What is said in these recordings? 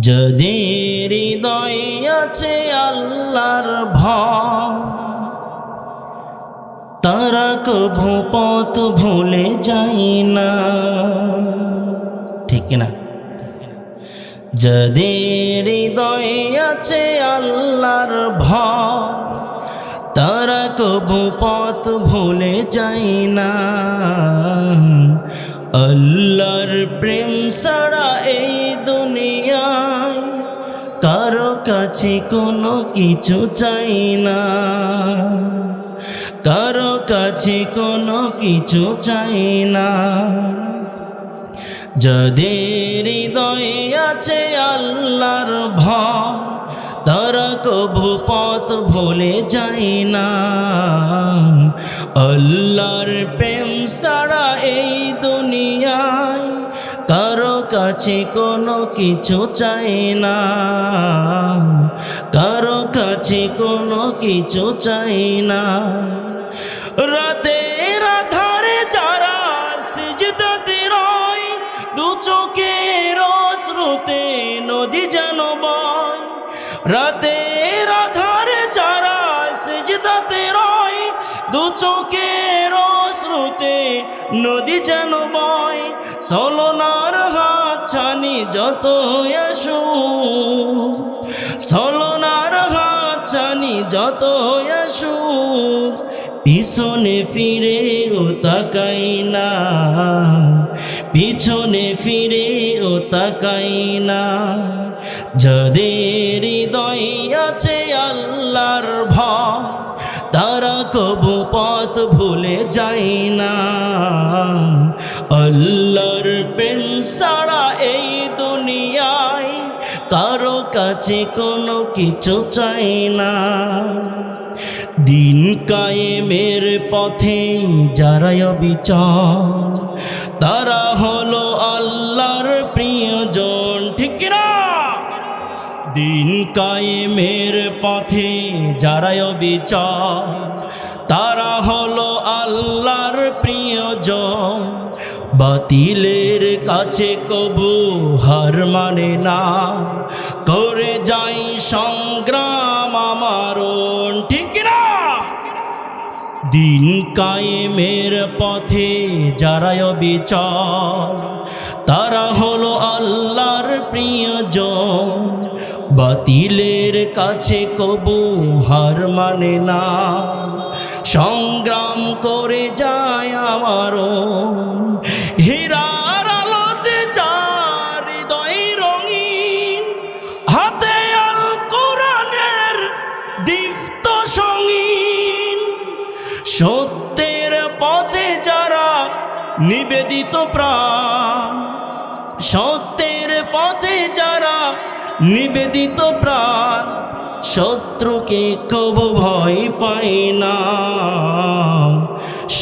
যাদের হৃদয়ে আছে আল্লাহর ভয়, তারা কভু পথ ভুলে যায় না। ঠিক না? যাদের হৃদয়ে আছে আল্লাহর ভয়, তারা কভু পথ ভুলে যায় না। আল্লাহর প্রেম ছাড়া এই দুনিয়ায় কারো কাছে কোনো কিছু চাই না, কারো কাছে কোনো কিছু চাই না। যাদের হৃদয়ে আছে আল্লাহর ভয়, তারা কভু পথ ভুলে যায় না। আল্লাহর প্রেম ছাড়া এই দুনিয়ায় কারো কাছে কোনো কিছু চাই না, কারো কাছে কোনো কিছু চাই না। রাতের আধারে যারা সিজদাতে রয়, দু চোখের অশ্রুতে নদী যেন বয়। রাতের আধারে যারা সিজদাতে রয়, দু চোখের অশ্রুতে নদী যেন বয়। ছলনার হাত ছানি যত আসুক, ছলনার হাত ছানি যত আসুক, পিছনে ফিরেও তাকাই না, পিছনে ফিরেও তাকাই না। যাদের হৃদয়ে আছে আল্লাহর ভয়, তারা কভু পথ ভুলে যায় না। আল্লাহর প্রেম ছাড়া এই দুনিয়ায় কারো কাছে কোনো কিছু চাই না। দিন কায়েমের পথে যারা অবিচল, তারা হলো আল্লাহর প্রিয়জন। ঠিক না? দিন কায়েমের পথে যারা অবিচল, তারা হলো আল্লাহর প্রিয়জন। বাতিলের কাছে কবু হার মানে না, করে যাই সংগ্রাম আমারণ। ঠিক না? দিন কায়েমের পথে যারা অবিচল, তারা হলো আল্লাহর প্রিয়জন। বাতিলের কাছে কবু হার মানে না, সংগ্রাম করে যায় আমারও। হীরার আলোতে যার হৃদয় রঙিন, হাতে আল কোরআনের দীপ্ত সঙ্গীন। সত্যের পথে যারা নিবেদিত প্রাণ, সত্যের পথে যারা নিবেদিত প্রাণ, শত্রুকে কবু ভয় পায় না,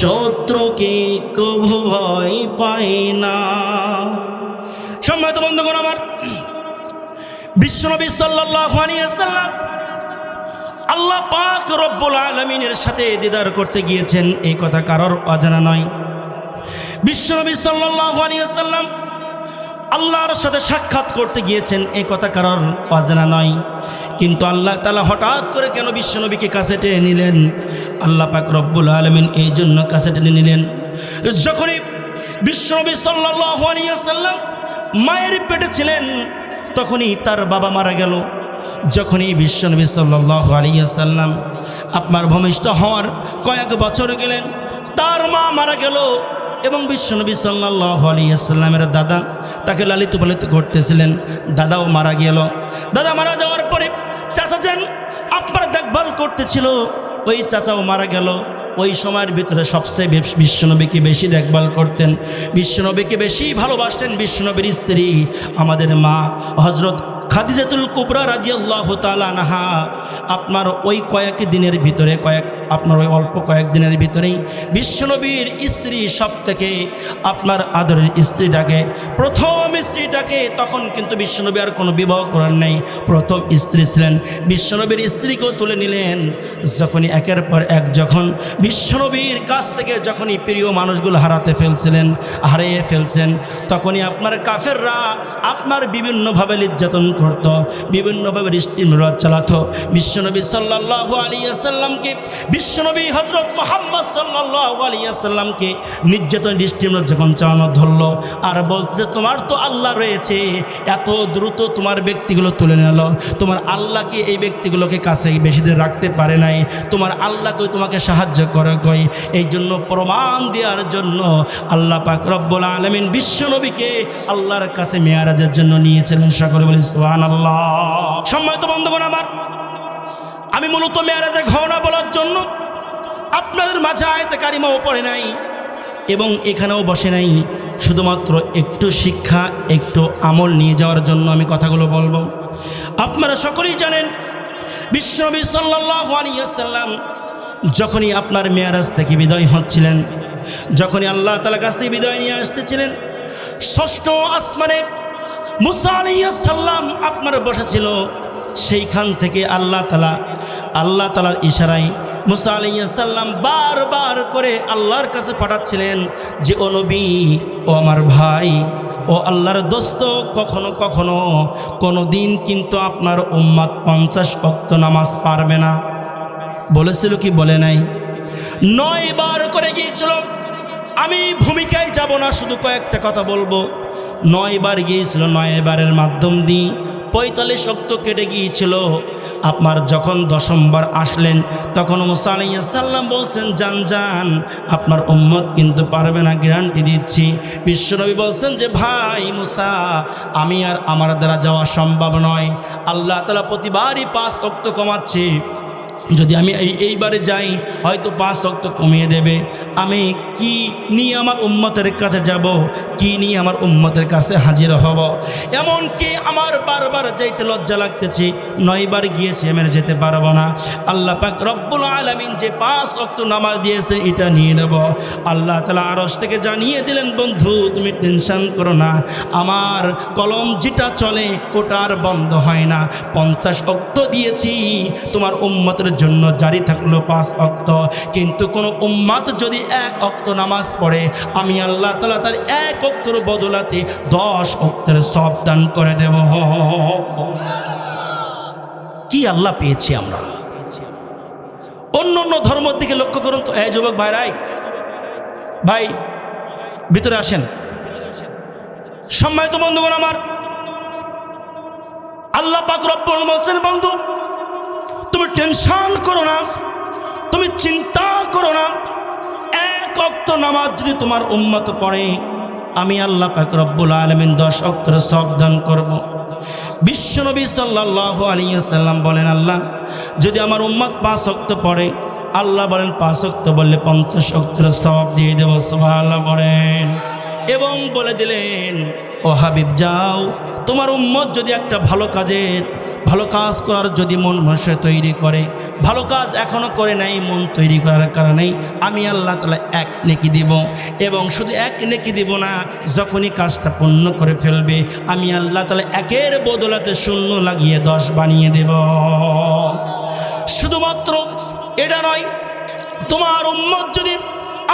শত্রুকে কবু ভয় পায় না। সম্মানিত বন্ধুগণ আমার, বিশ্বনবী সাল্লাল্লাহু আলাইহি ওয়াসাল্লাম আল্লাহ পাক রব্বুল আলামিনের সাথে দিদার করতে গিয়েছেন, এই কথা কারোর অজানা নয়। বিশ্বনবী সাল্লাল্লাহু আলাইহি ওয়াসাল্লাম আল্লাহর সাথে সাক্ষাৎ করতে গিয়েছেন, এই কথা কারোর অজানা নয়। কিন্তু আল্লাহ তাআলা হঠাৎ করে কেন বিশ্বনবীকে কাছে টেনে নিলেন? আল্লাহ পাক রব্বুল আলামিন এই জন্য কাছে টেনে নিলেন, যখনই বিশ্বনবী সাল্লাল্লাহু আলাইহি ওয়াসাল্লাম মায়ের পেটে ছিলেন, তখনই তার বাবা মারা গেল। যখনই বিশ্বনবী সাল্লাল্লাহু আলাইহি ওয়াসাল্লাম আপনার ভূমিষ্ঠ হওয়ার কয়েক বছর গেলেন, তার মা মারা গেল। এবং বিশ্বনবী সাল্লাল্লাহু আলাইহি ওয়াসাল্লামের দাদা তাকে লালিত পালিত করতেছিলেন, দাদাও মারা গেল। দাদা মারা যাওয়ার পরে চাচা যান আপনার দেখভাল করতেছিল, ওই চাচাও মারা গেল। ওই সময়ের ভিতরে সবচেয়ে বিশ্বনবীকে বেশি দেখভাল করতেন, বিশ্বনবীকে বেশি ভালোবাসতেন বিশ্বনবীর স্ত্রী আমাদের মা হযরত খাদিজাতুল কুবরা রাদিয়াল্লাহু তাআলা আনহা। আপনার ওই কয়েক দিনের ভিতরে, কয়েক আপনার ওই অল্প কয়েকদিনের ভিতরেই বিশ্বনবীর স্ত্রী সব থেকে আপনার আদরের স্ত্রীটাকে, প্রথম স্ত্রীটাকে, তখন কিন্তু বিশ্বনবী আর কোনো বিবাহ করার নেই, প্রথম স্ত্রী ছিলেন, বিশ্বনবীর স্ত্রীকেও তুলে নিলেন। যখনই একের পর এক যখন বিশ্বনবীর কাছ থেকে যখনই প্রিয় মানুষগুলো হারিয়ে ফেলছেন, তখনই আপনার কাফেররা আপনার বিভিন্নভাবে নির্যাতন করত, বিভিন্নভাবে দৃষ্টিমূলক চালাতো। বিশ্বনবী সাল্লাল্লাহু আলাইহি ওয়াসাল্লামকে, বিশ্বনবী হযরত মুহাম্মদ সাল্লাল্লাহু আলাইহি ওয়াসাল্লামকে নির্যাতন দৃষ্টিমূলক যখন চালানো ধরলো, আর বলছে তোমার তো আল্লাহ রয়েছে, এত দ্রুত তোমার ব্যক্তিগুলো তুলে নিল, তোমার আল্লাহকে এই ব্যক্তিগুলোকে কাছে বেশি দিন রাখতে পারে নাই, তোমার আল্লাহকে তোমাকে সাহায্য করে কই। এই জন্য প্রমাণ দেওয়ার জন্য আল্লাহ পাক রব্বুল আলামিন বিশ্বনবীকে আল্লাহর কাছে মেয়ারাজের জন্য নিয়েছিলেন। সকলে বলি সুবহানাল্লাহ। সম্মানিত বন্ধুগণ আমার, আমি মূলত মেয়ারাজের ঘটনা বলার জন্য আপনাদের মাঝে আয়াতে কারিমাও পড়ে নাই এবং এখানেও বসে নাই, শুধুমাত্র একটু শিক্ষা, একটু আমল নিয়ে যাওয়ার জন্য আমি কথাগুলো বলবো। আপনারা সকলেই জানেন বিশ্বনবী সাল্লাল্লাহু আলাইহি ওয়াসাল্লাম যখনই আপনার মেয়ারাজ থেকে বিদায় হচ্ছিলেন, যখনই আল্লাহ তাআলার কাছ থেকে বিদায় নিয়ে আসতেছিলেন, ষষ্ঠ আসমানে মুসা আলাইহিস সালাম আপনার বসেছিল। সেইখান থেকে আল্লাহ তাআলার ইশারায় মুসা আলাইহিস সালাম বারবার করে আল্লাহর কাছে পাঠাচ্ছিলেন যে ও নবী, ও আমার ভাই, ও আল্লাহর দোস্ত, কখনো কোনো দিন কিন্তু আপনার উম্মত 50 ওয়াক্ত নামাজ পারবে না। বলেছিল কি বলে নাই? 9 বার করে গিয়েছিল। আমি ভূমিকায় যাব না, শুধু কয়েকটা কথা বলবো। 9 বার গিয়েছিল, 9 বারের মাধ্যম দিয়ে 45 ওয়াক্ত কেটে গিয়েছিল। আপনার যখন 10ম বার আসলেন, তখন মুসা আলাইহিস সালাম বলছেন যান, আপনার উম্মত কিন্তু পারবে না, গ্যারান্টি দিচ্ছি। বিশ্বনবী বলছেন যে ভাই মুসা, আমি আর আমার দ্বারা যাওয়া সম্ভব নয়। আল্লাহ তাআলা প্রতিবারই 5 ওয়াক্ত কমাচ্ছে, যদি আমি এইবারে যাই হয়তো 5 ওয়াক্ত কমিয়ে দেবে। আমি কি নিয়ে আমার উম্মতের কাছে যাব, কি নিয়ে আমার উম্মতের কাছে হাজির হব? এমনকি আমার বারবার যাইতে লজ্জা লাগতেছে, 9 বার গিয়েছি, আমি যেতে পারবো না। আল্লাহ পাক রব্বুল আলামিন যে 5 ওয়াক্ত নামাজ দিয়েছে এটা নিয়ে নেব। আল্লাহ তাআলা আরশ থেকে জানিয়ে দিলেন, বন্ধু তুমি টেনশন করো না, আমার কলম যেটা চলে ওটা আর বন্ধ হয় না। 50 ওয়াক্ত দিয়েছি, তোমার উম্মতের জন্য জারি থাকলো 5 ওয়াক্ত। কিন্তু কোন উম্মত যদি 1 ওয়াক্ত নামাজ পড়ে, আমি আল্লাহ তাআলা তার 1 ওয়াক্তের বদলাতে 10 ওয়াক্তের সওয়াব দান করে দেব। কি আল্লাহ পেয়েছি আমরা! অন্য ধর্মের দিকে লক্ষ্য করুন তো। এই যুবক ভাই ভিতরে আসেন। সম্মানিত বন্ধুগণ আমার, আল্লাহ পাক রব্বুল বলছেন, বন্ধু তুমি টেনশন করো না, তুমি চিন্তা করো না। 1 ওয়াক্ত নামাজ যদি তোমার উম্মত পড়ে, আমি আল্লাহ পাক রব্বুল আলামিন 10 ওয়াক্তের সওয়াব দান করব। বিশ্বনবী সাল্লাল্লাহু আলাইহি ওয়াসাল্লাম বলেন, আল্লাহ যদি আমার উম্মত 5 ওয়াক্ত পড়ে, আল্লাহ বলেন 5 ওয়াক্ত বললে 50 ওয়াক্তের সওয়াব দিয়ে দেব। সুবহানাল্লাহ বলেন। এবং বলে দিলেন, ও হাবিব যাও, তোমার উম্মত যদি একটা ভালো কাজ করার যদি মন মানুষে তৈরি করে, ভালো কাজ এখনও করে নাই, মন তৈরি করার কারণেই আমি আল্লাহ তাআলা 1 নেকি দিব। এবং শুধু 1 নেকি দিব না, যখনই কাজটা পূর্ণ করে ফেলবে, আমি আল্লাহ তাআলা 1-এর বদলাতে 0 লাগিয়ে 10 বানিয়ে দেব। শুধুমাত্র এটা নয়, তোমার উম্মত যদি,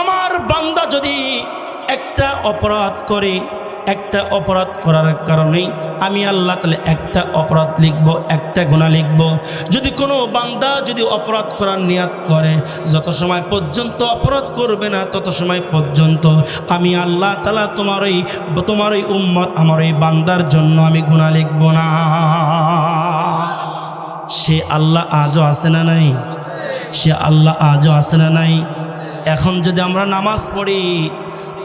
আমার বান্দা যদি একটা অপরাধ করে, একটা অপরাধ করার কারণেই আমি আল্লাহ তাআলা একটা অপরাধ লিখব, একটা গুনাহ লিখব। যদি কোনো বান্দা যদি অপরাধ করার নিয়ত করে, যত সময় পর্যন্ত অপরাধ করবে না, তত সময় পর্যন্ত আমি আল্লাহ তাআলা তোমার ওই উম্মত, আমার ওই বান্দার জন্য আমি গুনাহ লিখব না। সে আল্লাহ আজও আছে না নাই? সে আল্লাহ আজও আছে না নাই? এখন যদি আমরা নামাজ পড়ি,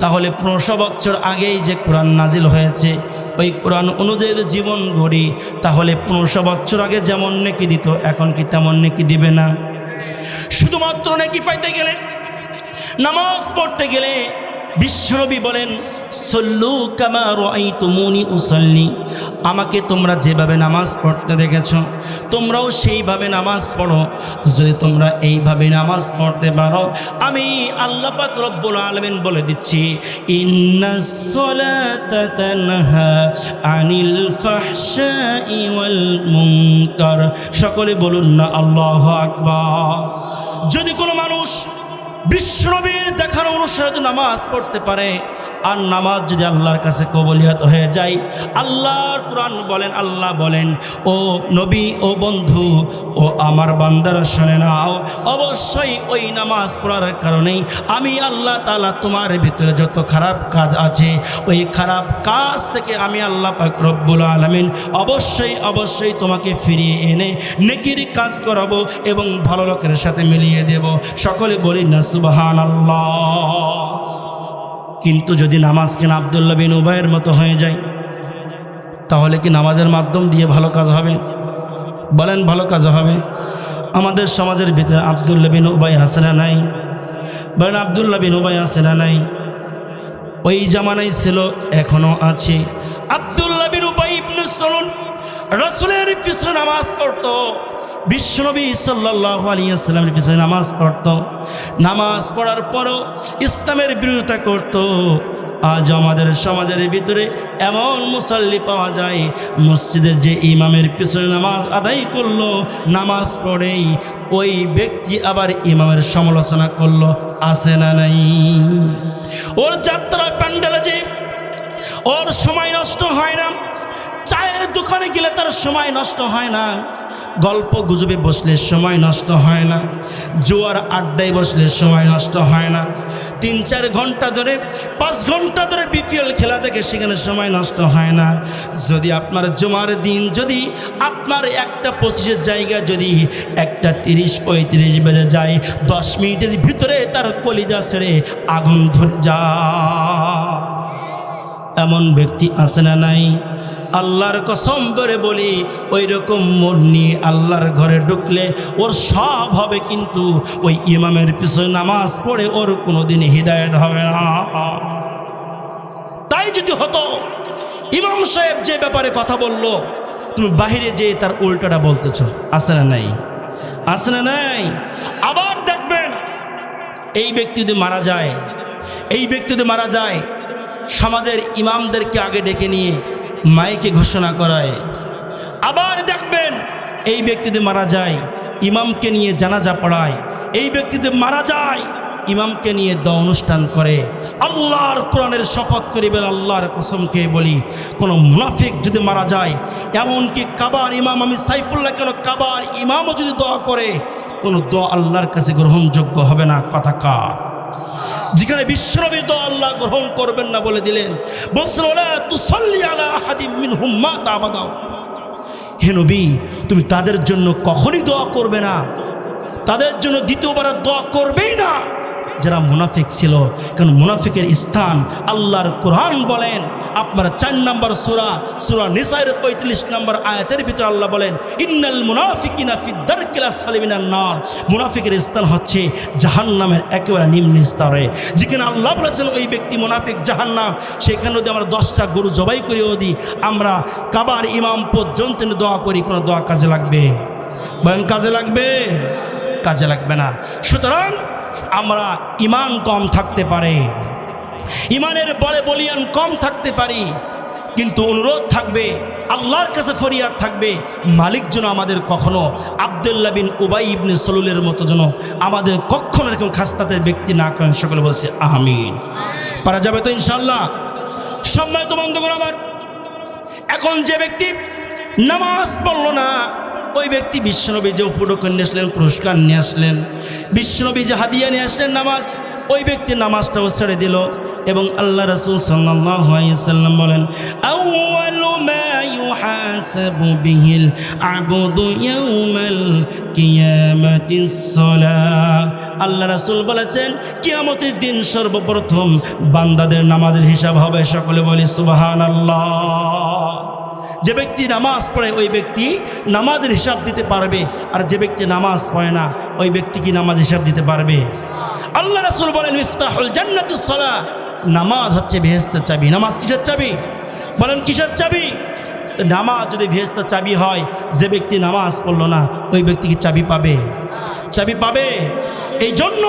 তাহলে 1500 বছর আগেই যে কোরআন নাজিল হয়েছে, ওই কোরআন অনুযায়ী জীবন গড়ি, তাহলে 1500 বছর আগে যেমন নেকি দিত, এখন কি তেমন নেকি দিবে না? শুধুমাত্র নেকি পাইতে গেলে, নামাজ পড়তে গেলে বিশ্বনবী বলেন সল্লু কামা রাআইতুমুনি উসাল্লি, আমাকে তোমরা যেভাবে নামাজ পড়তে দেখেছো তোমরাও সেইভাবে নামাজ পড়ো। যদি তোমরা এইভাবে নামাজ পড়তে পারো, আমি আল্লাহ পাক রব্বুল আলামিন বলে দিচ্ছি ইন্নাস সালাতা তানহা আনিল ফাহশাই ওয়াল মুনকার। সকলে বলুন না আল্লাহু আকবার। যদি কোনো মানুষ বিশ্বনবীর দেখানো অনুসারে নামাজ পড়তে পারে আর নামাজ যদি আল্লাহর কাছে কবুলিয়ত হয়ে যায়, আল্লাহর কোরআন বলেন, আল্লাহ বলেন ও নবী ও বন্ধু ও আমার বান্দারা শুনে নাও, অবশ্যই ওই নামাজ পড়ার কারণেই আমি আল্লাহ তাআলা তোমার ভিতরে যত খারাপ কাজ আছে ওই খারাপ কাজ থেকে আমি আল্লাহ পাক রব্বুল আলামিন অবশ্যই তোমাকে ফিরিয়ে এনে নেকির কাজ করাবো এবং ভালো লোকের সাথে মিলিয়ে দেব। সকলে বলি না সুবহানাল্লাহ। কিন্তু যদি নামাজ কিনা আব্দুল্লাহ বিন উবাইয়ের মতো হয়ে যায়, তাহলে কি নামাজের মাধ্যম দিয়ে ভালো কাজ হবে? বলেন ভালো কাজ হবে? আমাদের সমাজের ভিতরে আব্দুল্লাহ বিন উবাই আছে না নাই? বলেন আব্দুল্লাহ বিন উবাই আছে না নাই? ওই জামানায় ছিল, এখনো আছে। আব্দুল্লাহ বিন উবাই ইবনে সালুল রাসূলের পিছনে নামাজ পড়তো, বিশ্বনবী সাল্লাল্লাহু আলাইহি ওয়াসাল্লামের পিছনে নামাজ পড়তো। নামাজ পড়ার পরও ইসলামের বিরোধিতা করত। আজ আমাদের সমাজের ভিতরে এমন মুসল্লি পাওয়া যায়, মসজিদের যে ইমামের পিছনে নামাজ আদায় করলো, নামাজ পড়েই ওই ব্যক্তি আবার ইমামের সমালোচনা করলো। আছে না নাই? ওর যাত্রা প্যান্ডেলে যে ওর সময় নষ্ট হয় না, চায়ের দোকানে গেলে তার সময় নষ্ট হয় না, গল্প গুজবে বসলে সময় নষ্ট হয় না, জুয়ার আড্ডায় বসলে সময় নষ্ট হয় না, 3-4 ঘন্টা ধরে 5 ঘন্টা ধরে বিপিএল খেলা দেখে সেখানে সময় নষ্ট হয় না। যদি আপনার জুমার দিন যদি আপনার 1:25-এর জায়গা যদি 1:30-35 বেজে যায়, 10 মিনিটের ভিতরে তার কলিজা ছেড়ে আগুন ধরে যায়। এমন ব্যক্তি আছে না নাই? আল্লাহর কসম করে বলি, ওই রকম মন নিয়ে আল্লাহর ঘরে ঢুকলে ওর সব হবে, কিন্তু ওই ইমামের পিছনে নামাজ পড়ে ওর কোনোদিন হিদায়াত হবে না। তাই যদি হতো ইমাম সাহেব যে ব্যাপারে কথা বলল, তুমি বাহিরে যে তার উল্টাটা বলতেছো। আছে না নাই? আছে না নাই? আবার দেখবেন এই ব্যক্তি যদি মারা যায়, সমাজের ইমামদেরকে আগে ডেকে নিয়ে মাইকে ঘোষণা করায়। আবার দেখবেন এই ব্যক্তিতে মারা যায়, ইমামকে নিয়ে জানাজা পড়ায়। এই ব্যক্তিতে মারা যায়, ইমামকে নিয়ে দোয়া অনুষ্ঠান করে। আল্লাহর কোরআনের শপথ করিবেন, আল্লাহর কসমকে বলি, কোনো মুনাফিক যদি মারা যায়, এমনকি কাবার ইমাম আমি সাইফুল্লাহ কেন কাবার ইমামও যদি দোয়া করে, কোনো দোয়া আল্লাহর কাছে গ্রহণযোগ্য হবে না। কথা কার? যেখানে বিশ্বনবী দোয়া আল্লাহ গ্রহণ করবেন না বলে দিলেন, বলছেন ওয়ালা তুসাল্লি আলা আহাদিম মিনহুম মাতা আবাদা। হে নবী, তুমি তাদের জন্য কখনই দোয়া করবে না, তাদের জন্য দ্বিতীয়বার দোয়া করবেই না যারা মুনাফিক ছিল। কারণ মুনাফিকের স্থান আল্লাহর কোরআন বলেন, আপনারা 4 নম্বর সূরা নিসার 35 নম্বর আয়াতের ভিতরে আল্লাহ বলেন, ইন্নাল মুনাফিকিনা ফি দারকিল আসফালি মিনান নার। মুনাফিকের স্থান হচ্ছে জাহান্নামের একেবারে নিম্ন স্তরে। যেখানে আল্লাহ বলেছেন ওই ব্যক্তি মুনাফিক, জাহান্নাম, সেখানে যদি আমরা 10টা গরু জবাই করেও দিই, আমরা কাবার ইমাম পর্যন্ত দোয়া করি, কোনো দোয়া কাজে লাগবে? বলেন কাজে লাগবে? কাজে লাগবে না। সুতরাং আমরা ইমান কম থাকতে পারে, ইমানের বলিয়ান কম থাকতে পারি, কিন্তু অনুরোধ থাকবে, আল্লাহর কাছে ফরিয়াদ থাকবে, মালিক যেন আমাদের কখনো আব্দুল্লাহ বিন উবাই ইবনে সালুলের মতো যেন আমাদের কখনো এরকম খাস্তাতের ব্যক্তি না করেন। সকলে বলছে আমিন। পারা যাবে তো ইনশাআল্লাহ? সম্মানিত বন্ধুগণ আমার, এখন যে ব্যক্তি নামাজ পড়ল না, ওই ব্যক্তি বিশ্বনবী যে উপঢৌকন নিয়ে আসলেন, পুরস্কার নিয়ে আসলেন, বিশ্বনবী যে হাদিয়া নিয়ে আসলেন নামাজ, ওই ব্যক্তি নামাজটাও ছেড়ে দিল। এবং আল্লাহ রাসূল সাল্লাল্লাহু আলাইহি সাল্লাম বলেন, আউয়ালু মা ইউহাসাবু বিহিল আবদু ইয়াউমাল কিয়ামাতিস সালাহ। আল্লাহ রাসূল বলেছেন, কিয়ামতের দিন সর্বপ্রথম বান্দাদের নামাজের হিসাব হবে। সকলে বলি সুবহানাল্লাহ। যে ব্যক্তি নামাজ পড়ে ওই ব্যক্তি নামাজের হিসাব দিতে পারবে, আর যে ব্যক্তি নামাজ পড়ে না ওই ব্যক্তি কি নামাজ হিসাব দিতে পারবে? আল্লাহ রাসূল বলেন, মিফতাহুল জান্নাতিস সালাহ, নামাজ হচ্ছে বেহেশতের চাবি। নামাজ কিসের চাবি? বলেন কিসের চাবি? নামাজ যদি বেহেশতের চাবি হয়, যে ব্যক্তি নামাজ পড়লো না ওই ব্যক্তি কি চাবি পাবে? চাবি পাবে। এই জন্য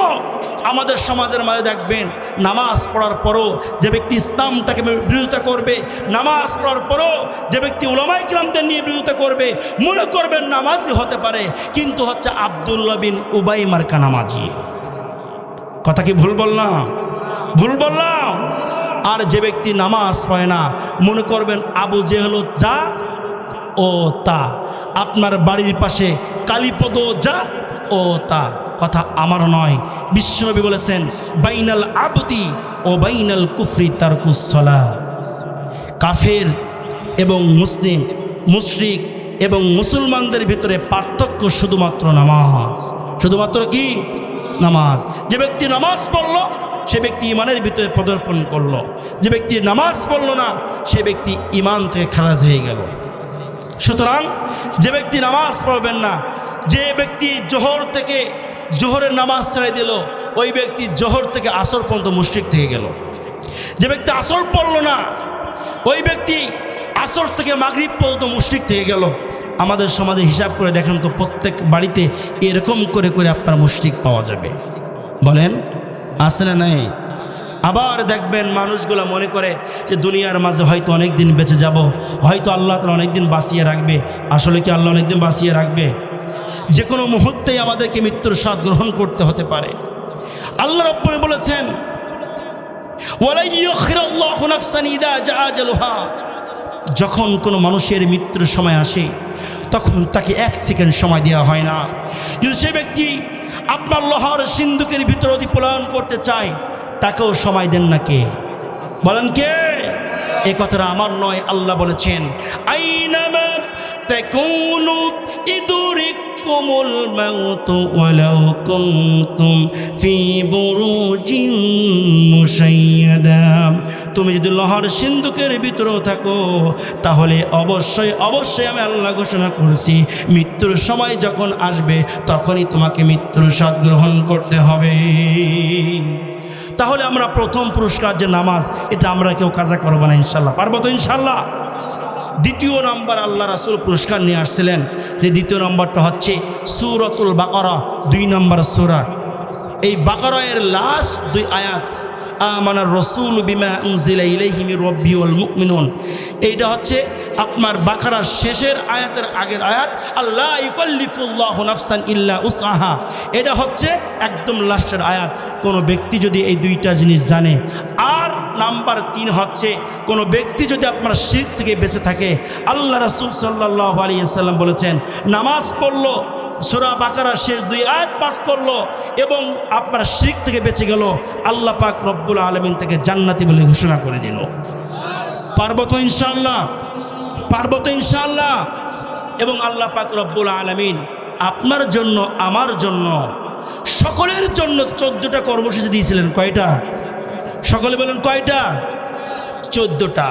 আমাদের সমাজের মাঝে দেখবেন নামাজ পড়ার পরও যে ব্যক্তি ইসলামটাকে বিরোধিতা করবে, নামাজ পড়ার পরও যে ব্যক্তি উলামায়ে কিরামদের নিয়ে বিরোধিতা করবে, মনে করবেন নামাজি হতে পারে, কিন্তু হচ্ছে আব্দুল্লাহ বিন উবাই মার্কা নামাজি। কথা কি ভুল বললাম? ভুল বললাম? আর যে ব্যক্তি নামাজ পড়ে না, মনে করবেন আবু জেহেল যা ও তা, আপনার বাড়ির পাশে কালীপদ যা ও তা। কথা আমার নয়, বিশ্বনবী বলেছেন বাইনাল আবদি ও বাইনাল কুফরি তারকুস সালাহ। কাফের এবং মুসলিম, মুশরিক এবং মুসলমানদের ভিতরে পার্থক্য শুধুমাত্র নামাজ। শুধুমাত্র কি? নামাজ। যে ব্যক্তি নামাজ পড়ল সে ব্যক্তি ইমানের ভিতরে পদার্পণ করলো, যে ব্যক্তি নামাজ পড়ল না সে ব্যক্তি ইমান থেকে খারাজ হয়ে গেল। সুতরাং যে ব্যক্তি নামাজ পড়বেন না, যে ব্যক্তি জোহরের নামাজ ছেড়ে দিল, ওই ব্যক্তি জোহর থেকে আসর পর্যন্ত মুশরিক থেকে গেল। যে ব্যক্তি আসর পড়ল না ওই ব্যক্তি আসর থেকে মাগরিব পর্যন্ত মুশরিক থেকে গেল। আমাদের সমাজে হিসাব করে দেখেন তো, প্রত্যেক বাড়িতে এরকম করে করে আপনার মুশরিক পাওয়া যাবে। বলেন আছে না নাই? আবার দেখবেন মানুষগুলো মনে করে যে দুনিয়ার মাঝে হয়তো অনেক দিন বেঁচে যাব, হয়তো আল্লাহ তাআলা অনেক দিন বাঁচিয়ে রাখবে। আসলে কি আল্লাহ অনেক দিন বাঁচিয়ে রাখবে? যে কোনো মুহূর্তেই আমাদেরকে মৃত্যুর স্বাদ গ্রহণ করতে হতে পারে। আল্লাহ রাব্বুল বলেছেন ওয়ালা ইউখিরুল্লাহু নাফসান ইযা জাআ আজালুহা, যখন কোনো মানুষের মৃত্যুর সময় আসে তখন তাকে 1 সেকেন্ড সময় দেওয়া হয় না। যদি সে ব্যক্তি আপনার লোহার সিন্ধুকের ভিতরে যদি পলায়ন করতে চায় তাকেও সময় দেন না। কে? বলেন কে? এ কথাটা আমার নয়, আল্লাহ বলেছেন আইনামা তাকুনু ইদরিকুমুল মাউতু ওয়ালাউ কুনতুম ফি বুরুজিন মুশাইয়াদা। তুমি যদি লোহার সিন্ধুকের ভিতরেও থাকো তাহলে অবশ্যই অবশ্যই আমি আল্লাহ ঘোষণা করেছি মৃত্যুর সময় যখন আসবে তখনই তোমাকে মৃত্যুর স্বাদ গ্রহণ করতে হবে। তাহলে আমরা প্রথম পুরস্কার যে নামাজ, এটা আমরা কেউ কাজা করবো না ইনশাল্লাহ। পারবো তো ইনশাল্লাহ? দ্বিতীয় নম্বর আল্লাহ রাসূল পুরস্কার নিয়ে আসছিলেন, যে দ্বিতীয় নম্বরটা হচ্ছে সূরাতুল বাকারা, 2 নম্বর সূরা। এই বাকারার লাস্ট 2 আয়াত, আমানার রাসূলু বিমা উনজিলা ইলাইহি মির রাব্বিহি ওয়াল মুমিনুন, এইটা হচ্ছে আপনার বাকারার শেষের আয়াতের আগের আয়াত, আল্লাহ ইউকাল্লিফুল্লাহু নাফসান ইল্লা উসআহা, এটা হচ্ছে একদম লাস্টের আয়াত। কোনো ব্যক্তি যদি এই 2টা জিনিস জানে, আর নাম্বার 3 হচ্ছে কোনো ব্যক্তি যদি আপনার শিরক থেকে বেঁচে থাকে, আল্লাহ রাসূল সাল্লাল্লাহু আলাইহি ওয়াসাল্লাম বলেছেন নামাজ পড়লো, সূরা বাকারার শেষ 2 আয়াত পাঠ করলো এবং আপনার শিরক থেকে বেঁচে গেল, আল্লাহ পাক রব্বুল আলামিন তাকে জান্নাতি বলে ঘোষণা করে দিল। পারবো তো ইনশাআল্লাহ? পারবো তো ইনশাআল্লাহ? এবং আল্লাহ পাক রব্বুল আলামিন আপনার জন্য, আমার জন্য, সকলের জন্য 14টা কর্মসূচি দিয়েছিলেন। কয়টা? সকলে বলেন কয়টা? 14টা।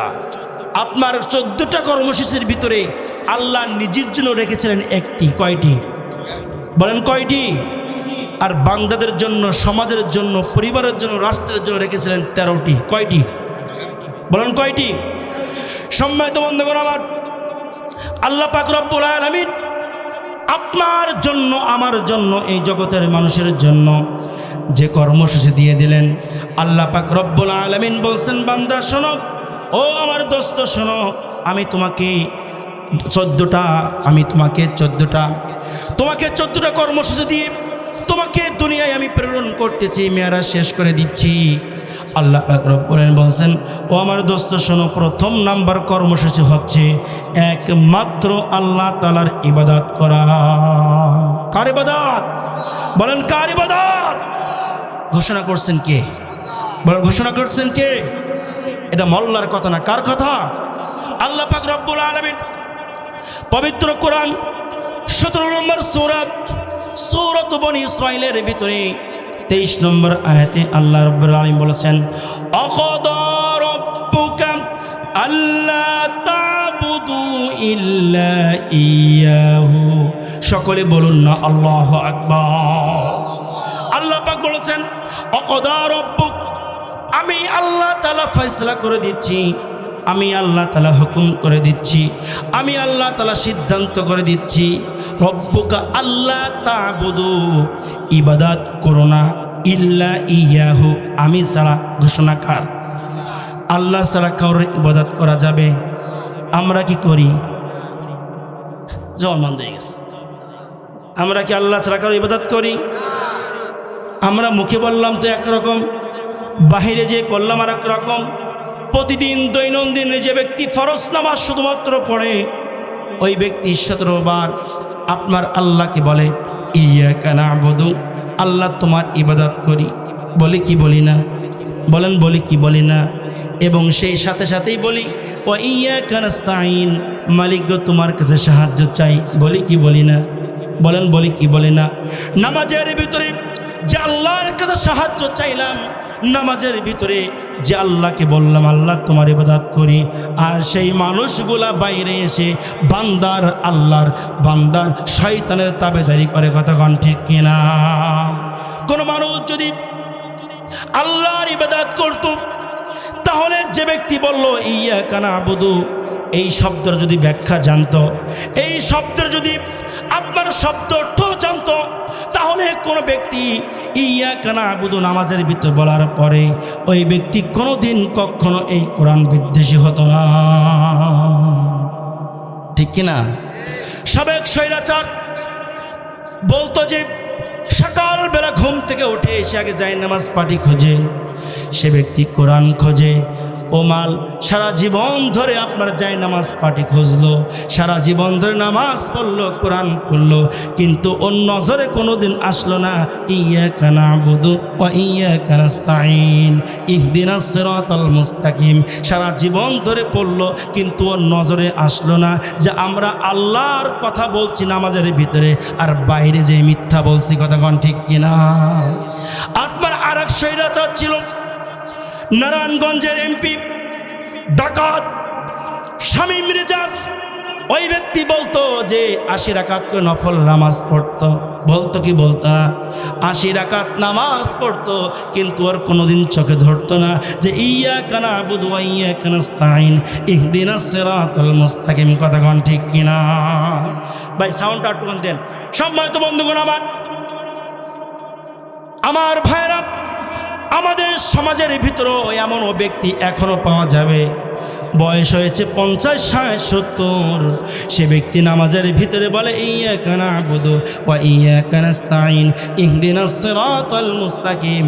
আপনার 14টা কর্মসূচির ভিতরে আল্লাহ নিজের জন্য রেখেছিলেন একটি। কয়টি? বলেন কয়টি? আর বান্দাদের জন্য, সমাজের জন্য, পরিবারের জন্য, রাষ্ট্রের জন্য রেখেছিলেন 13টি। কয়টি? বলেন কয়টি? সম্মানিত বন্ধুগণ আমার, আল্লাহ পাক রব্বুল আলামিন আপনার জন্য, আমার জন্য, এই জগতের মানুষের জন্য যে কর্মসূচি দিয়ে দিলেন, আল্লাহ পাক রব্বুল আলামিন বলছেন বান্দা শোনো, ও আমার দোস্ত শোনো, আমি তোমাকে 14টা কর্মসূচি দিয়ে তোমাকে দুনিয়ায় আমি প্রেরণ করতেছি, মেয়ারাজ শেষ করে দিচ্ছি। আল্লাহ পাক রব্বুল আলামিন বলছেন ও আমার দোস্ত শোনো, প্রথম নাম্বার কর্মসূচি হচ্ছে একমাত্র আল্লাহ তাআলার ইবাদত করা। কার ইবাদত? বলেন কার ইবাদত? ঘোষণা করছেন কে? বলেন ঘোষণা করছেন কে? এটা মোল্লার কথা না, কার কথা? আল্লাহ পাক রব্বুল আলামিন পবিত্র কোরআন 17 নম্বর সূরা বনী ইসরাঈলের ভিতরে 23 নম্বর আয়াতে আল্লাহ রাব্বুল আলামিন বলেছেন আকাদা রাব্বুকা আল্লা তা'বুদু ইল্লা ইয়াহু। সকলে বলুন না আল্লাহু আকবার। আল্লাহ পাক বলেছেন আকাদা রাব্বুক, আমি আল্লাহ তাআলা ফয়সালা করে দিচ্ছি, আমি আল্লাহ তাআলা হুকুম করে দিচ্ছি, আমি আল্লাহ তাআলা সিদ্ধান্ত করে দিচ্ছি, রব্বুকা আল্লাহ তা'বুদু, ইবাদত করো না, ইল্লা ইয়াহু, আমি ছাড়া। ঘোষণাকার আল্লাহ ছাড়া কারোর ইবাদত করা যাবে? আমরা কি করি? জমান হয়ে গেছে। আমরা কি আল্লাহ ছাড়া কারোর ইবাদত করি? আমরা মুখে বললাম তো একরকম, বাহিরে যে করলাম আর একরকম। প্রতিদিন দৈনন্দিন যে ব্যক্তি ফরজ নামাজ শুধুমাত্র পড়ে, ওই ব্যক্তি 17 বার আপনার আল্লাহকে বলে ইয়াকা না'বুদু, আল্লাহ তোমার ইবাদত করি। বলি কি বলি না? বলেন বলি কি বলি না? এবং সেই সাথে সাথেই বলি ওয়া ইয়াকা নাস্তাঈন, মালিক গো তোমার কাছে সাহায্য চাই। বলি কি বলি না? বলেন বলি কি বলি না? নামাজের ভিতরে যে আল্লাহর কাছে সাহায্য চাইলাম, নামাজের ভিতরে যে আল্লাহকে বললাম আল্লাহ তোমার ইবাদত করি, আর সেই মানুষগুলা বাইরে এসে বান্দার আল্লাহর বান্দার শয়তানের তাবেদারি করে। কথা কোন ঠিক কিনা? কোন মানুষ যদি আল্লাহর ইবাদত করত, তাহলে যে ব্যক্তি বলল ইয়াকা না'বুদু, এই শব্দের যদি ব্যাখ্যা জানতো, এই শব্দের যদি আপনার শব্দ অর্থ জানতো, তাহলে কোন ব্যক্তি ইয়াকা না'বুদু নামাজের ভিতর বলার পরে ওই ব্যক্তি কোনোদিন কখনো এই কোরআন বিদ্বেষী হতো না। ঠিক কিনা? সাবেক স্বৈরাচার বলতো যে সকালবেলা ঘুম থেকে উঠে এসে আগে যায় নামাজ পাটি খোঁজে, সে ব্যক্তি কোরআন খোঁজে। ও মাল, সারা জীবন ধরে আপনার যায় নামাজ পাটি খুঁজলো, সারা জীবন ধরে নামাজ পড়লো, কোরআন পড়লো, কিন্তু ওর নজরে কোনোদিন আসলো না ইয়াকা না'বুদু ওয়া ইয়াকা নাস্তাঈন ইহদিনাস সিরাতাল মুস্তাকিম। সারা জীবন ধরে পড়লো, কিন্তু ওর নজরে আসলো না যে আমরা আল্লাহর কথা বলছি নামাজের ভিতরে, আর বাইরে যে মিথ্যা বলছি। কথা কোন ঠিক কিনা? আপনার আর এক স্বৈরাচার ছিল, নারায়ণগঞ্জের এমপি ডাকাত শামীম রেজা। ওই ব্যক্তি বলতো যে 80 রাকাত করে নফল নামাজ পড়তো। বলতো কি বলতো না? 80 রাকাত নামাজ পড়তো, কিন্তু ওর কোনোদিন চোখে ধরতো না যে ইয়াকা না'বুদু ওয়া ইয়াকা নাস্তাঈন ইহদিনাস সিরাতাল মুস্তাকিম। কথা কোন ঠিক কিনা? ভাই সাউন্ডটা একটু দেন। সম্মানিত বন্ধুগণ, আমার ভাইরা, আমাদের সমাজের ভিতরেও এমনও ব্যক্তি এখনো পাওয়া যাবে, বয়স হয়েছে 50, 60, 70, সে ব্যক্তি নামাজের ভিতরে বলে ইয়াকা না'বুদু ওয়া ইয়াকা নাস্তাঈন ইহদিনাস সিরাতাল মুস্তাকিম।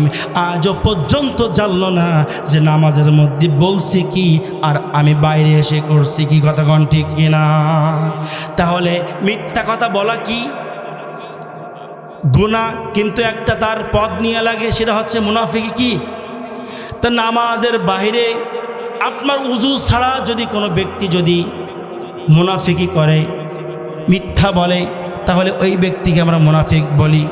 আজও পর্যন্ত জানলো না যে নামাজের মধ্যে বলছি কি আর আমি বাইরে এসে করছি কি। কথা কোন ঠিক কিনা? তাহলে মিথ্যা কথা বলা কি গুনাহ, কিন্তু একটা তার পদ নিয়ে লাগে, সেটা হচ্ছে মুনাফিকি। কি? তা নামাজের বাইরে আপনার উজু ছাড়া যদি কোনো ব্যক্তি যদি মুনাফিকি করে, মিথ্যা বলে, তাহলে ওই ব্যক্তিকে আমরা মুনাফিক বলি।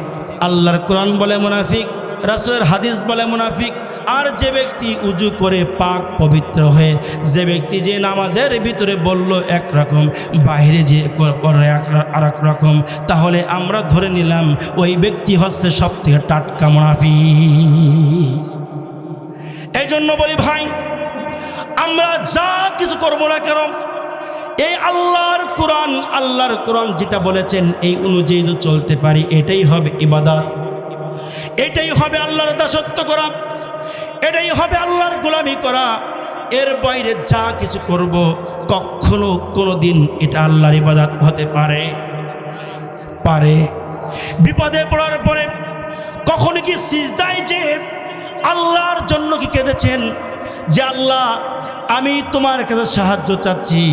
আল্লাহর কোরআন বলে মুনাফিক, রাসূলের হাদিস বলে মুনাফিক। আর যে ব্যক্তি উজু করে পাক পবিত্র হয়ে যে ব্যক্তি যে নামাজের ভিতরে বলল একরকম, বাইরে যে করে আর এক রকম, তাহলে আমরা ধরে নিলাম ওই ব্যক্তি হচ্ছে সব থেকে টাটকা মুনাফিক। এই জন্য বলি ভাই, আমরা যা কিছু করবো না কেন, এই আল্লাহর কোরআন যেটা বলেছেন এই অনুযায়ী চলতে পারি, এটাই হবে ইবাদত, এটাই হবে আল্লাহর দাসত্ব করা, এটাই হবে আল্লাহর গোলামি করা। এর বাইরে যা কিছু করব কখনো কোনো দিন এটা আল্লাহর ইবাদত হতে পারে। বিপদে পড়ার পরে কখনো কি সিজদায় যে আল্লাহর জন্য কি কেঁদেছেন যে আল্লাহ আমি তোমার কাছে সাহায্য চাচ্ছি,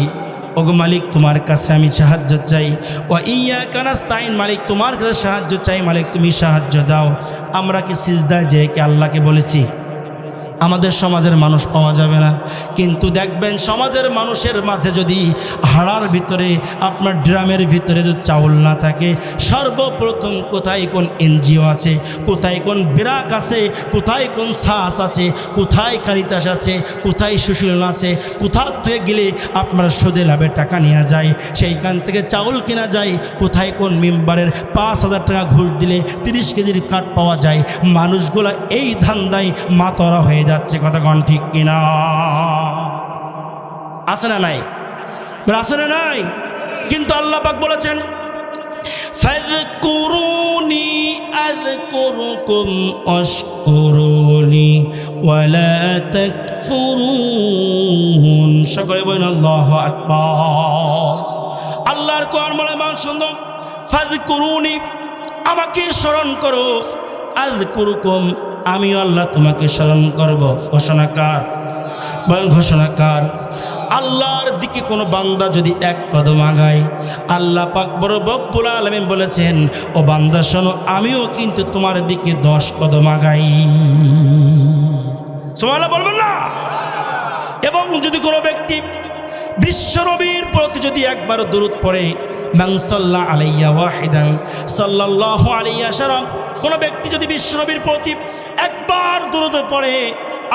ওগো মালিক তোমার কাছে আমি সাহায্য চাই, ওয়া ইয়াকা নাস্তাঈন, মালিক তোমার কাছে সাহায্য চাই, মালিক তুমি সাহায্য দাও। আমরা কি সিজদায় যে কি আল্লাহকে বলেছি? আমাদের সমাজের মানুষ পাওয়া যাবে না, কিন্তু দেখবেন সমাজের মানুষের মাঝে যদি হাড়ার ভিতরে আপনার ড্রামের ভিতরে যদি চাউল না থাকে, সর্বপ্রথম কোথায় কোন এনজিও আছে, কোথায় কোন বিরাক আছে, কোথায় কোন সাস আছে, কোথায় কারিতাস আছে, কোথায় সুশীলন আছে, কোথা থেকে গেলে আপনার সুদে লাভে টাকা নেওয়া যায়, সেইখান থেকে চাউল কেনা যায়, কোথায় কোন মেম্বারের 5,000 টাকা ঘুষ দিলে 30 কেজির কাঠ পাওয়া যায়। মানুষগুলা এই ধান্দায় মাতরা হয়ে যাচ্ছে, কথা কন ঠিক কিনা? আছে না নাই? আছে না নাই? কিন্তু আল্লাহ পাক বলেছেন ফাযকুরুনি আযকুরুকুম ওয়াশকুরুনি ওয়ালা তাকফুরুন। সকলে বলেন আল্লাহু আকবার। আল্লাহর কোরআন বলে মান সুন্দর, ফাযকুরুনি আমাকে স্মরণ করো, আযকুরুকুম আমি আল্লাহ তোমাকে স্মরণ করব। ঘোষণাকার বলেন ঘোষণাকার। আল্লাহর দিকে কোনো বান্দা যদি এক কদম আগায়, আল্লাহ পাক বড় রব্বুল আলামিন বলেছেন ও বান্দা শোনো, আমিও কিন্তু তোমার দিকে 10 কদম আগাই। সুবহানাল্লাহ বলবেন না? এবং যদি কোনো ব্যক্তি বিশ্বনবীর প্রতি যদি একবার দরুদ পড়ে, মান সাল্লা আলাইয়া ওয়াহিদান সাল্লাল্লাহু আলাইহি ওয়াসাল্লাম, কোনো ব্যক্তি যদি বিশ্বনবীর প্রতি একবার দরুদ পড়ে,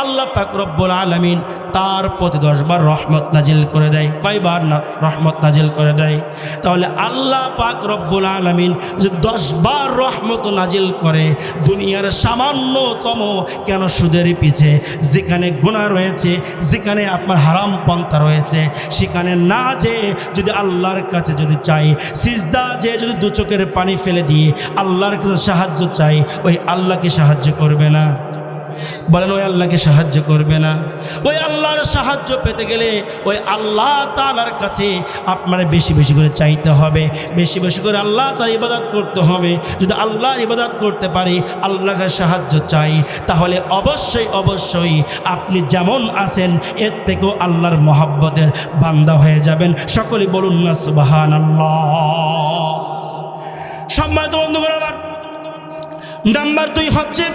আল্লাহ পাক রব্বুল আলামিন তার প্রতি 10 বার রহমত নাজিল করে দেয়। কয়বার না রহমত নাজিল করে দেয়? তাহলে আল্লাহ পাক রব্বুল আলামিন যে 10 বার রহমত নাজিল করে, দুনিয়ার সামান্যতম কেন সুদের পিছে যেখানে গুনাহ রয়েছে, যেখানে আপনার হারাম পন্থা রয়েছে, সেখানে না যে যদি আল্লাহর কাছে যদি চাই, সিজদা যে যদি 2 চোখের পানি ফেলে দিয়ে আল্লাহর কাছে সাহায্য চাই, ওই আল্লাহকে সাহায্য করবে না? বলেন ওই আল্লাহকে সাহায্য করবে না? ওই আল্লাহর সাহায্য পেতে গেলে ওই আল্লাহ তাআলার কাছে আপনার বেশি বেশি করে চাইতে হবে, বেশি বেশি করে আল্লাহ তার ইবাদত করতে হবে। যদি আল্লাহর ইবাদত করতে পারি, আল্লাহর সাহায্য চাই, তাহলে অবশ্যই অবশ্যই আপনি যেমন আছেন এর থেকেও আল্লাহর মহব্বতের বান্দা হয়ে যাবেন। সকলে বলুন না সুবহানাল্লাহ। সম্মানিত বন্ধুগণ আমার, নাম্বার 2 হচ্ছে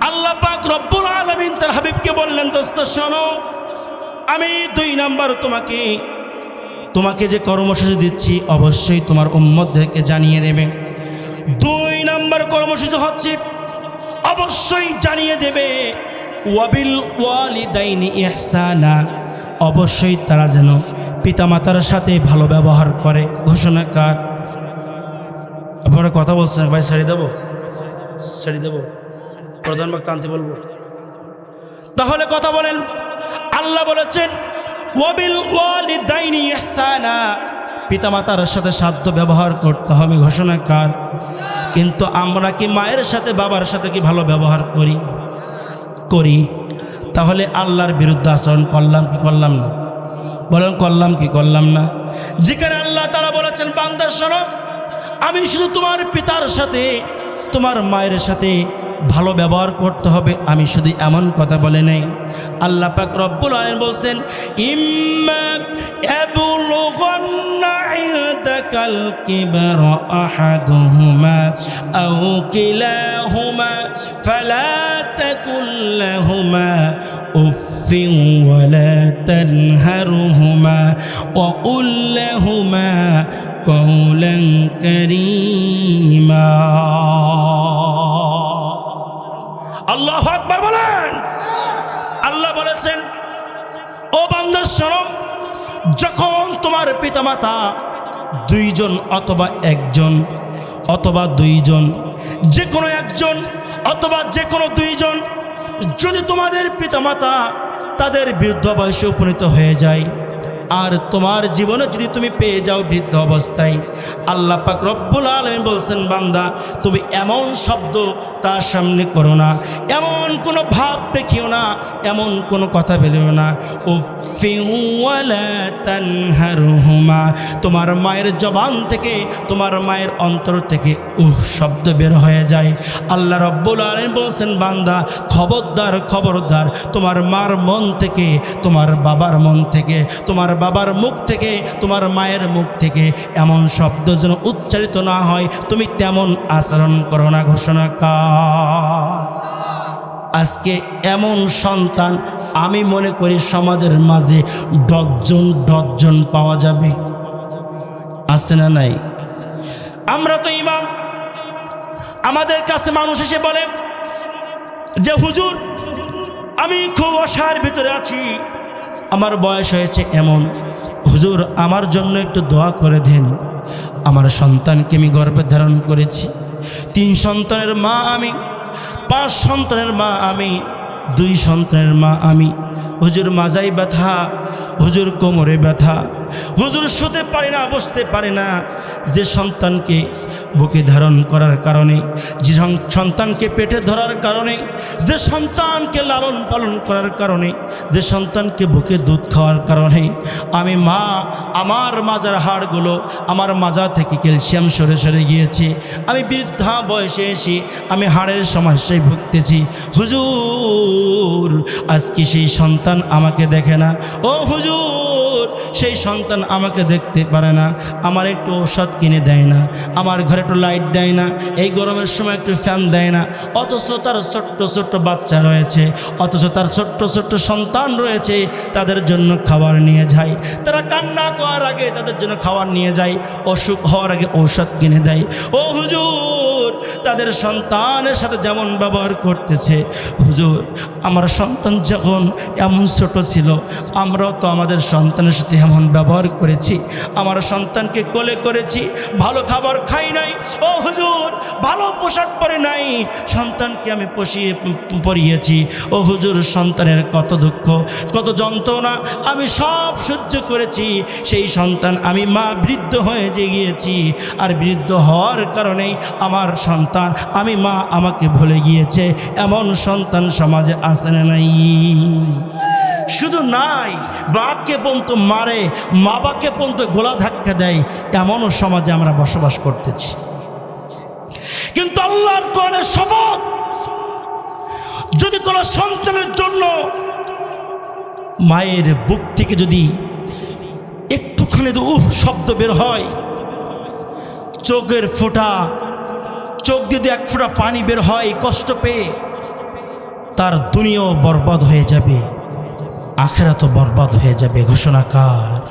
আল্লাহ পাক রব্বুল আলামিন তার হাবিবকে বললেন, দোস্ত শোনো, আমি 2 নাম্বার তোমাকে যে কর্মসূচি দিচ্ছি অবশ্যই তোমার উম্মতদেরকে জানিয়ে দেবে। 2 নাম্বার কর্মসূচি হচ্ছে অবশ্যই জানিয়ে দেবে ওয়াবিল ওয়ালিদাইনি ইহসানা, অবশ্যই তারা যেন পিতামাতার সাথে ভালো ব্যবহার করে। ঘোষণাকার। আপনারা কথা বলছেন, ভাই ছাড়ি দেবো প্রধান বক্তা আনতে বলবো? তাহলে কথা বলেন। আল্লাহ বলেছেন ওয়াবিল ওয়ালিদাইনি ইহসানা, পিতামাতার সাথে সাধ্য ব্যবহার করতে হবে। ঘোষণাকার। কিন্তু আমরা কি মায়ের সাথে বাবার সাথে কি ভালো ব্যবহার করি? তাহলে আল্লাহর বিরুদ্ধে আচরণ করলাম কি করলাম না? বলেন করলাম কি করলাম না? যেখানে আল্লাহ তাআলা বলেছেন, বান্দা শোনো, আমি শুধু তোমার পিতার সাথে তোমার মায়ের সাথে ভালো ব্যবহার করতে হবে, আমি শুধু এমন কথা বলে নাই। আল্লাহ পাক রব্বুল আলামিন বলছেন, ইম্মা ইয়াবলুগান্না ইনদাকাল কিবরা আহাদুহুমা আও কিলাহুমা ফালা তাকুল লাহুমা উফফিন ওয়ালা তানহারহুমা ওয়া কুল লাহুমা কওলান কারীমা। আল্লাহু আকবার বলেন। আল্লাহ বলেছেন, ও বান্দা শোনো, যখন তোমার পিতামাতা 2 জন অথবা 1 জন অথবা 2 জন, যে কোনো 1 জন অথবা যে কোনো 2 জন, যদি তোমাদের পিতামাতা তাদের বৃদ্ধ বয়সে উপনীত হয়ে যায় আর তোমার জীবনে যদি তুমি পেয়ে যাও বৃদ্ধ অবস্থায়, আল্লাহ পাক রব্বুল আলামিন বলছেন, বান্দা তুমি এমন শব্দ তার সামনে করো না, এমন কোনো ভাব দেখিও না, এমন কোনো কথা বলিও না। উফফি ওয়ালা তানহারহুমা, তোমার মায়ের জবান থেকে, তোমার মায়ের অন্তর থেকে শব্দ বের হয়ে যায়। আল্লাহ রব্বুল আলামিন বলছেন, বান্দা খবরদার খবরদার, তোমার মার মন থেকে, তোমার বাবার মন থেকে, তোমার বাবার মুখ থেকে, তোমার মায়ের মুখ থেকে এমন শব্দ যেন উচ্চারিত না হয়, তুমি তেমন আচরণ করো না। ঘোষণাকার। আজকে এমন সন্তান আমি মনে করি সমাজের মাঝে ডজন পাওয়া যাবে। আছে না নাই? আমরা তো ইমাম, আমাদের কাছে মানুষ এসে বলে যে হুজুর আমি খুব অসহায়ের ভিতরে আছি, আমার বয়স হয়েছে এমন, হুজুর আমার জন্য একটু দোয়া করে দেন। আমার সন্তানকে আমি গর্ভে ধারণ করেছি, 3 সন্তানের মা আমি, 5 সন্তানের মা আমি, দুই সন্তানের মা আমি। হুজুর মাজায় ব্যথা, হুজুর কোমরে ব্যথা, হুজুর শুতে পারে না, বসতে পারে না। যে সন্তানকে বুকে ধারণ করার কারণে, যে সন্তানকে পেটে ধরার কারণে, যে সন্তানকে লালন পালন করার কারণে, যে সন্তানকে বুকে দুধ খাওয়ার কারণে আমি মা, আমার মাজার হাড়গুলো, আমার মাজা থেকে ক্যালসিয়াম সরে সরে গিয়েছে। আমি বৃদ্ধা বয়সে এসে আমি হাড়ের সমস্যায় ভুগতেছি। হুজুর আজকে সেই সন্তান আমাকে দেখে না। ও হুজুর সেই সন্তান আমাকে দেখতে পারে না, আমার একটু ঔষধ কিনে দেয় না, আমার ঘরে একটু লাইট দেয় না, এই গরমের সময় একটু ফ্যান দেয় না। অথচ তার ছোট্ট ছোট্ট বাচ্চা রয়েছে, অথচ তার ছোট্ট ছোট্ট সন্তান রয়েছে, তাদের জন্য খাবার নিয়ে যায়। তারা কান্না করার আগে তাদের জন্য খাবার নিয়ে যায়, অসুখ হওয়ার আগে ঔষধ কিনে দেয়। ও হুজুর তাদের সন্তানের সাথে যেমন ব্যবহার করতেছে, হুজুর আমার সন্তান যখন এমন ছোট ছিল, আমরাও তো আমাদের সন্তানের সাথে এমন ব্যবহার করেছি। আমার সন্তানকে কোলে করেছি, ভালো খাবার খাই নাই। ও হুজুর ভালো পোশাক পরে নাই, সন্তানকে আমি পরিয়েছি। ও হুজুর সন্তানের কত দুঃখ, কত যন্ত্রণা আমি সব সহ্য করেছি। সেই সন্তান আমি মা বৃদ্ধ হয়ে যে গিয়েছি, আর বৃদ্ধ হওয়ার কারণেই আমার সন্তান আমি মা আমাকে ভুলে গিয়েছে। এমন সন্তান সমাজে আছে না নাই? শুধু নাই, বাকে পর্যন্ত মারে, মা বাকে পর্যন্ত গোলা ধাক্কা দেয়, এমনও সমাজে আমরা বসবাস করতেছি। কিন্তু আল্লাহর কোরআনের শপথ, যদি কোনো সন্তানের জন্য মায়ের বুক থেকে যদি একটুখানি শব্দ বের হয়, চোখের ফোঁটা, চোখ দিয়ে এক ফোঁটা পানি বের হয় কষ্ট পেয়ে, তার দুনিয়াও বরবাদ হয়ে যাবে, আখিরাতও বরবাদ হয়ে যাবে। ঘোষণা কার?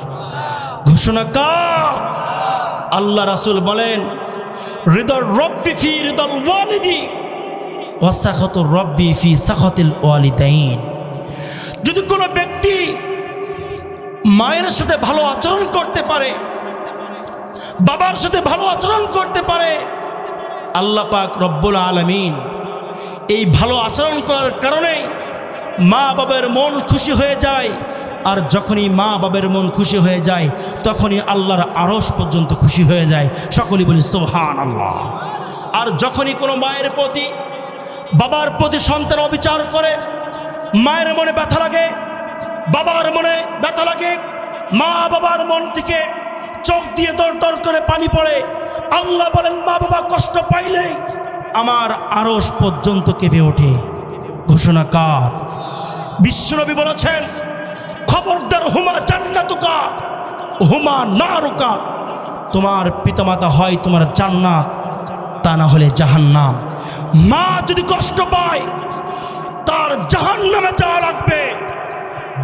ঘোষণা কার? আল্লাহ রাসূল বলেন, রিদার রব্বি ফি রিদাল ওয়ালিদি ওয়া সাখাতুর রব্বি ফি সাখাতিল ওয়ালিদাইন। যদি কোনো ব্যক্তি মায়ের সাথে ভালো আচরণ করতে পারে, বাবার সাথে ভালো আচরণ করতে পারে, আল্লাহ পাক রব্বুল আলামিন এই ভালো আচরণ করার কারণে মা বাবার মন খুশি হয়ে যায়। আর যখনই মা বাবার মন খুশি হয়ে যায়, তখনই আল্লাহর আরশ পর্যন্ত খুশি হয়ে যায়। সকলেই বলি সুবহানাল্লাহ। আর যখনই কোনো মায়ের প্রতি, বাবার প্রতি সন্তান অবিচার করে, মায়ের মনে ব্যথা লাগে, বাবার মনে ব্যথা লাগে, মা বাবার মন থেকে চোখ দিয়ে দর দর করে পানি পড়ে। আল্লাহ বলেন, মা বাবা কষ্ট পাইলে আমার আরশ পর্যন্ত কেঁপে ওঠে। ঘোষণা কার? বিশ্বনবী বলেছেন, খবরদার, হুমা জান্নাতুকা হুমা নারুকা। তোমার পিতামাতা হয় তোমার জান্নাত, তা না হলে জাহান্নাম। মা যদি কষ্ট পায় তার জাহান্নামে যাওয়া লাগবে,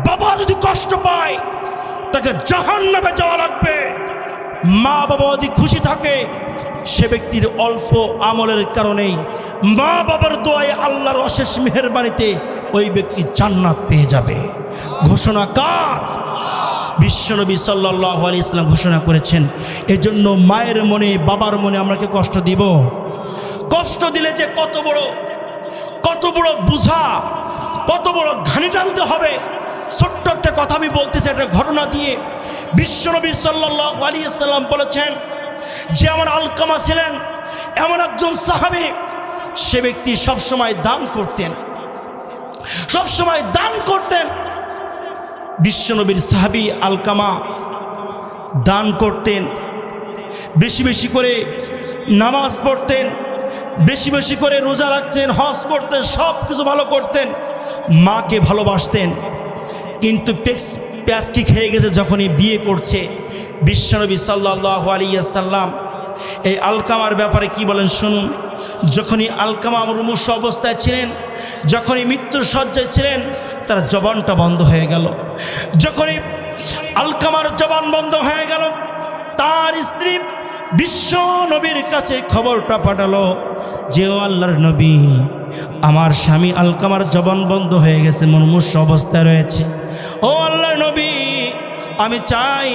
বাবা যদি কষ্ট পায় তাকে জাহান্নামে যাওয়া লাগবে। মা বাবা যদি খুশি থাকে, সে ব্যক্তির অল্প আমলের কারণেই, মা বাবার দোয়ায় আল্লাহর অশেষ মেহেরবানিতে ওই ব্যক্তি জান্নাত পেয়ে যাবে। ঘোষণা কার? বিশ্বনবী সাল্লাল্লাহু আলাইহি সাল্লাম ঘোষণা করেছেন। এজন্য মায়ের মনে, বাবার মনে আমরা কি কষ্ট দিব? কষ্ট দিলে যে কত বড় বুঝা, কত বড় ঘানি টানতে হবে। ছোট্ট একটা কথা আমি বলতেছি, একটা ঘটনা দিয়ে। বিশ্বনবী সাল্লাল্লাহু আলাইহি সাল্লাম বলেছেন যে আমার আলকামা ছিলেন এমন একজন সাহাবী, সে ব্যক্তি সবসময় দান করতেন, সবসময় দান করতেন। বিশ্বনবীর সাহাবী আলকামা দান করতেন, বেশি বেশি করে নামাজ পড়তেন, বেশি বেশি করে রোজা রাখতেন, হজ করতেন, সব কিছু ভালো করতেন, মাকে ভালোবাসতেন। কিন্তু প্যাঁচকি খেয়ে গেছে যখনই বিয়ে করছে। বিশ্বনবী সাল্লাল্লাহু আলাইহি সাল্লাম এই আলকামার ব্যাপারে কি বলেন শুনুন। যখনই আলকামা মুমূর্ষ অবস্থায় ছিলেন, যখনই মৃত্যুর শয্যায় ছিলেন, তার জবানটা বন্ধ হয়ে গেল। যখনই আলকামার জবান বন্ধ হয়ে গেল, তার স্ত্রী বিশ্ব নবীর কাছে খবরটা পাঠালো যে, ও আল্লাহর নবী, আমার স্বামী আলকামার জবান বন্ধ হয়ে গেছে, মুমূর্ষ অবস্থায় রয়েছে। ও আল্লাহর নবী, আমি চাই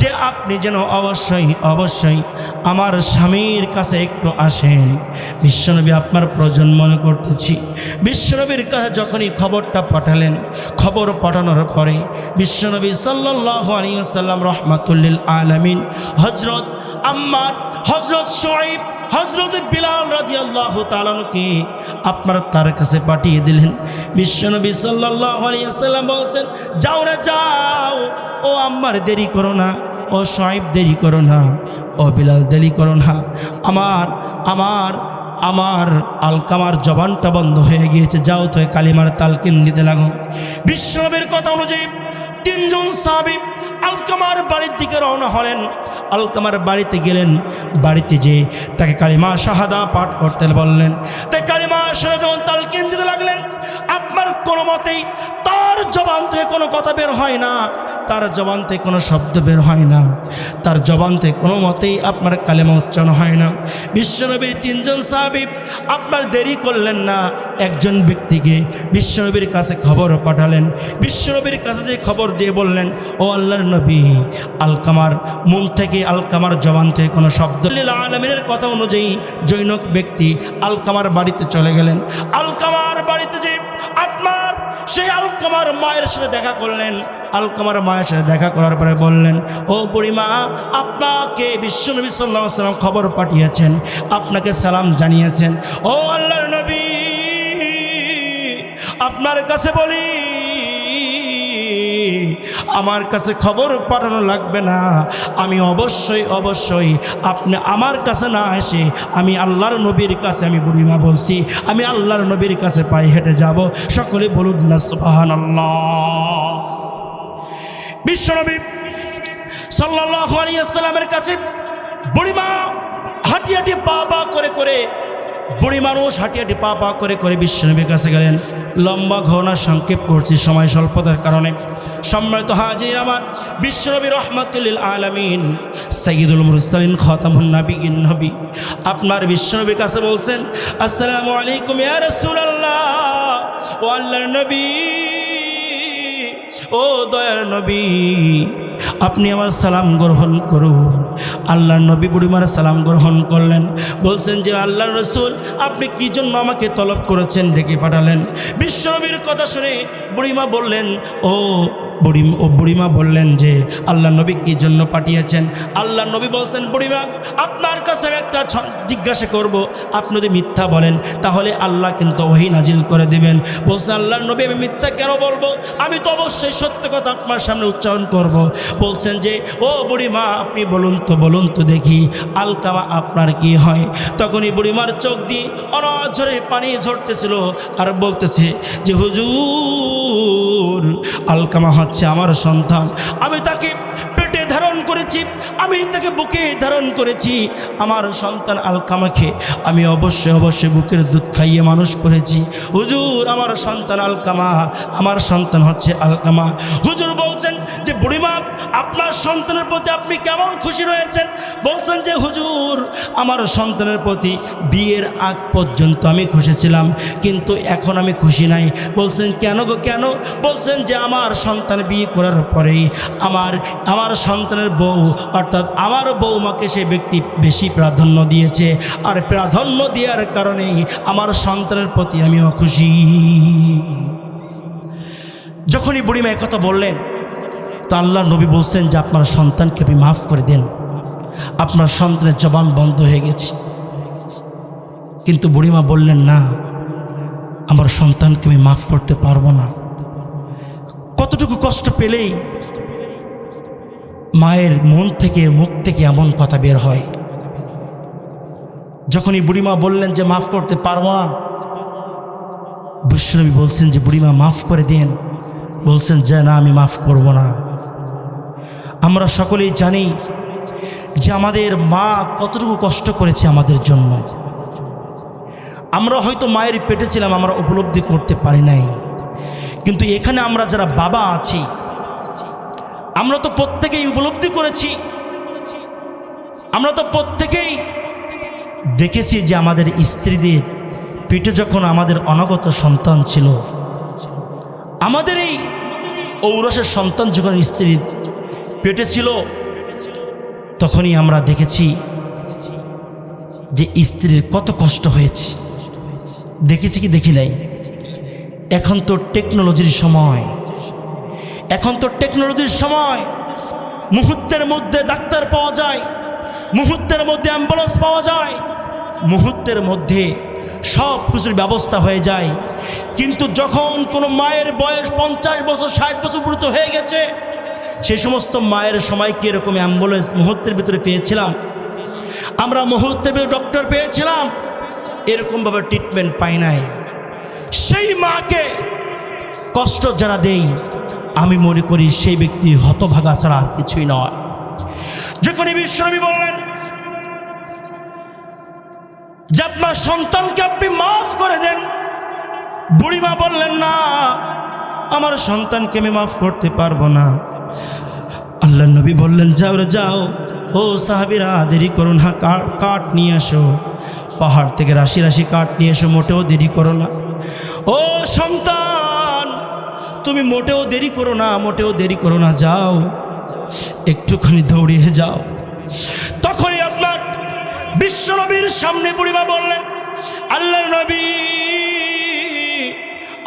যে আপনি যেন অবশ্যই অবশ্যই আমার স্বামীর কাছে একটু আসেন। বিশ্বনবী আপনার প্রয়োজন মনে করতেছি। বিশ্বনবীর কাছে যখনই খবরটা পাঠালেন, খবর পাঠানোর পরে বিশ্বনবী সাল্লাল্লাহু আলাইহি ওয়াসাল্লাম রাহমাতুল আলামিন হযরত আম্মার, হযরত শুআইব, হযরত বিলাল রাদিয়াল্লাহু তাআলা কে আপনার তার কাছে পাঠিয়ে দিলেন। বিশ্বনবী সাল্লাল্লাহু আলাইহি ওয়াসাল্লাম বলেন, যাও রে যাও, ও আম্মার দেরি করো না, ও শুআইব দেরি করো না, ও বিলাল দেরি করো না। আমার আমার আমার আলকামার জবানটা বন্ধ হয়ে গিয়েছে, যাও তো কালিমার তালকিন দিতে লাগো। বিশ্বনবীর কথা অনুযায়ী তিনজন সাহাবী আলকামার বাড়ির দিকে রওনা হলেন। আলকামার বাড়িতে গেলেন, বাড়িতে যেয়ে তাকে কালিমা শাহাদা পাঠ করতে বললেন। তাই কালিমা শাহাদা যখন তালকিন দিতে লাগলেন, আপনার কোনো মতেই তার জবান থেকে কোনো কথা বের হয় না, তার জবান থেকে কোনো শব্দ বের হয় না, তার জবান থেকে কোনো মতেই আপনার কালেমা উচ্চারণ হয় না। বিশ্বনবীর তিনজন সাহাবী আপনার দেরি করলেন না, একজন ব্যক্তিকে বিশ্বনবীর কাছে খবর পাঠালেন। বিশ্বনবীর কাছে যে খবর দিয়ে বললেন, ও আল্লাহর নবী, আলকামার মুখ থেকে, আলকামার জবান থেকে কোনো শব্দ। আলামিনের কথা অনুযায়ী জৈনক ব্যক্তি আলকামার বাড়িতে চলে গেলেন। আলকামার বাড়িতে যে আপনার সেই আলকামার মায়ের সাথে দেখা করলেন। আলকামার মায়ের সাথে দেখা করার পরে বললেন, ও বুড়িমা, আপনাকে বিশ্বনবী সাল্লাল্লাহু আলাইহি ওয়াসাল্লাম খবর পাঠিয়েছেন, আপনাকে সালাম জানিয়েছেন। ও আল্লাহর নবী, আপনার কাছে বলি, আমার কাছে খবর পাঠানো লাগবে না, আমি অবশ্যই অবশ্যই আপনি আমার কাছে না এসে আমি আল্লাহর নবীর কাছে, আমি বুড়িমা বলছি, আমি আল্লাহর নবীর কাছে পায়ে হেঁটে যাব। সকলে বলুন না সুবহানাল্লাহ। বিশ্বনবী সাল্লাল্লাহু আলাইহি ওয়াসাল্লামের কাছে বুড়িমা হাঁটি হাঁটি পা পা করে করে, বুড়ি মানুষ হাঁটি হাঁটি পা পা করে করে বিশ্বনবীর কাছে গেলেন। লম্বা ঘটনা সংক্ষেপ করছি সময় স্বল্পতার কারণে। সম্মানিত হাজির আমার, বিশ্বনবী রাহমাতুল আলামিন সাইয়্যিদুল মুরসালিন খাতামুন নবিয়্যিন নবী আপনার বিশ্বনবীর কাছে বলছেন, আসসালামু আলাইকুম ইয়া রাসূলুল্লাহ, ও আল্লাহর নবী, ও দয়ার নবী, আপনি আমার সালাম গ্রহণ করুন। আল্লাহর নবী বুড়িমার সালাম গ্রহণ করলেন। বলছেন যে আল্লাহর রাসূল, আপনি কি জন্য আমাকে তলব করেছেন, ডেকে পাঠালেন? বিশ্বনবীর কথা শুনে বুড়িমা বললেন, বুড়িমা বললেন যে আল্লাহ নবী কি জন্য পাঠিয়েছেন? আল্লাহ নবী বলছেন, বুড়িমা, আপনার কাছে আমি একটা জিজ্ঞাসা করব, আপনি যদি মিথ্যা বলেন তাহলে আল্লাহ কিন্তু ওহী নাজিল করে দিবেন। বলছেন, আল্লাহর নবী, আমি মিথ্যা কেন বলবো? আমি তো অবশ্যই সত্য কথা আপনার সামনে উচ্চারণ করব। বলছেন যে, ও বুড়িমা, আপনি বলুন তো দেখি, আলকামা আপনার কি হয়? তখনই বুড়িমার চোখ দিয়ে অনঝরে পানি ঝরতেছিল আর বলতেছে যে, হুজুর, আলকামা হচ্ছে আমার সন্তান, আমি তাকে পেটে ধারণ করেছি, আমি তাকে বুকে ধারণ করেছি। আমার সন্তান আলকামাকে আমি অবশ্যই বুকের দুধ খাইয়ে মানুষ করেছি। হুজুর, আমার সন্তান আলকামা, আমার সন্তান হচ্ছে আলকামা। হুজুর বলছেন যে, বুড়িমা, আপনার সন্তানের প্রতি আপনি কেমন খুশি রয়েছেন? বলছেন যে, হুজুর, আমার সন্তানের প্রতি বিয়ের আগ পর্যন্ত আমি খুশি ছিলাম, কিন্তু এখন আমি খুশি নাই। বলছেন, কেন গো, কেন? বলছেন যে, আমার সন্তান বিয়ে করার পরেই আমার সন্তানের বউ, অর্থাৎ আমার বৌমাকে সে ব্যক্তি বেশি প্রাধান্য দিয়েছে, আর প্রাধান্য দেওয়ার কারণেই আমার সন্তানের প্রতি আমি অখুশি। যখনই বুড়িমা কথা বললেন, তো আল্লাহ নবী বলছেন যে, আপনার সন্তানকে আপনি মাফ করে দেন, আপনার সন্তানের জবান বন্ধ হয়ে গেছে। কিন্তু বুড়িমা বললেন, না, আমার সন্তানকে আমি মাফ করতে পারবো না। কতটুকু কষ্ট পেলেই মায়ের মন থেকে, মুখ থেকে এমন কথা বের হয়। যখনই বুড়িমা বললেন যে মাফ করতে পারবো না, বিশ্বনবী বলছেন যে, বুড়িমা মাফ করে দেন। বলছেন যে, না, আমি মাফ করব না। আমরা সকলেই জানি যে আমাদের মা কতটুকু কষ্ট করেছে আমাদের জন্য। আমরা হয়তো মায়ের পেটে ছিলাম, আমরা উপলব্ধি করতে পারি নাই, কিন্তু এখানে আমরা যারা বাবা আছি, আমরা তো প্রত্যেকেই উপলব্ধি করেছি, আমরা তো প্রত্যেকেই দেখেছি যে আমাদের স্ত্রীদের পেটে যখন আমাদের অনাগত সন্তান ছিল, আমাদের এই ঔরসের সন্তান যখন স্ত্রীর পেটে ছিল, তখনই আমরা দেখেছি যে স্ত্রীর কত কষ্ট হয়েছে। দেখেছি কি দেখি নাই? এখন তো টেকনোলজির সময়, এখন তো টেকনোলজির সময়। মুহূর্তের মধ্যে ডাক্তার পাওয়া যায়, মুহূর্তের মধ্যে অ্যাম্বুলেন্স পাওয়া যায়, মুহূর্তের মধ্যে সব কিছুর ব্যবস্থা হয়ে যায়। কিন্তু যখন কোনো মায়ের বয়স 50 বছর 60 বছর উপনীত হয়ে গেছে, সেই সমস্ত মায়ের সময় কি এরকম অ্যাম্বুলেন্স মুহূর্তের ভিতরে পেয়েছিলাম? আমরা মুহূর্তের ভিতরে ডক্টর পেয়েছিলাম? এরকমভাবে ট্রিটমেন্ট পাই নাই। সেই মাকে কষ্ট যারা দেই, আমি মনে করি সেই ব্যক্তি হতভাগা ছাড়া আর কিছুই নয়। যখনই বিশ্বনবী বললেন যে আপনার সন্তানকে আপনি মাফ করে দেন, বুড়িমা বললেন না, আমার সন্তানকে আমি মাফ করতে পারবো না। আল্লাহ নবী বললেন যাও রে যাও, ও সাহাবীরা দেরি করো না, কাঠ নিয়ে আসো, পাহাড় থেকে রাশি রাশি কাঠ নিয়ে এসো, মোটেও দেরি করো না। ও সন্তান, তুমি মোটেও দেরি করো না, মোটেও দেরি করো না, যাও একটুখানি দৌড়িয়ে যাও। তখনই আপনার বিশ্বনবীর সামনে বুড়িমা বললেন, আল্লাহর নবী